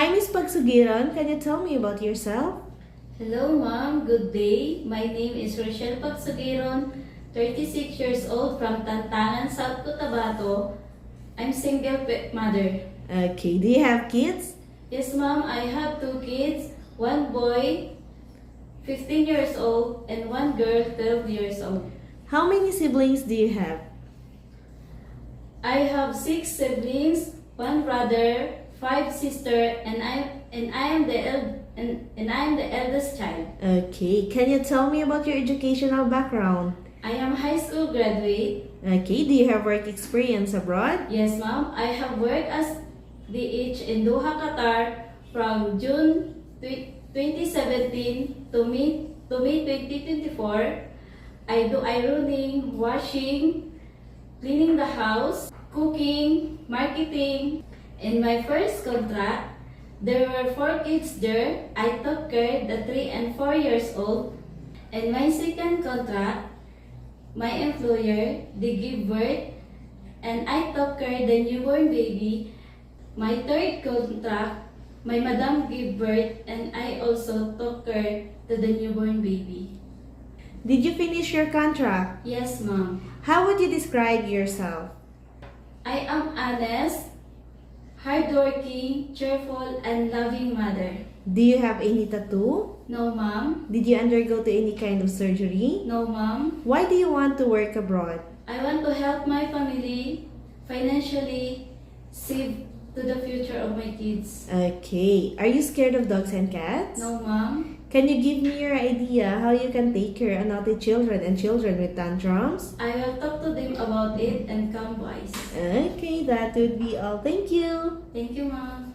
Hi, Miss Pagsugiran. Can you tell me about yourself? Hello, ma'am. Good day. My name is Rochelle Pagsugiron, 36 years old from Tantangan, South Cotabato. I'm single mother. Okay, do you have kids? Yes, ma'am. I have 2 kids. One boy, 15 years old, and one girl, 12 years old. How many siblings do you have? I have 6 siblings, 1 brother, 5 sisters, and I am the eldest child. Okay, can you tell me about your educational background? I am high school graduate. Okay, do you have work experience abroad? Yes, ma'am. I have worked as DH in Doha, Qatar from June 2017 to May 2024. I do ironing, washing, cleaning the house, cooking, marketing. In my first contract, there were 4 kids there. I took care the 3 and 4 years old. In my second contract, my employer, they give birth, and I took care the newborn baby. My third contract, my madam gave birth, and I also took care to the newborn baby. Did you finish your contract? Yes, ma'am. How would you describe yourself? I am honest, hardworking, cheerful, and loving mother. Do you have any tattoo? No, ma'am. Did you undergo to any kind of surgery? No, ma'am. Why do you want to work abroad? I want to help my family financially, save to the future of my kids. Okay, are you scared of dogs and cats? No, ma'am. Can you give me your idea how you can take care of naughty children and children with tantrums? I will talk to them about it and come wise. Okay, that would be all. Thank you. Thank you, ma'am.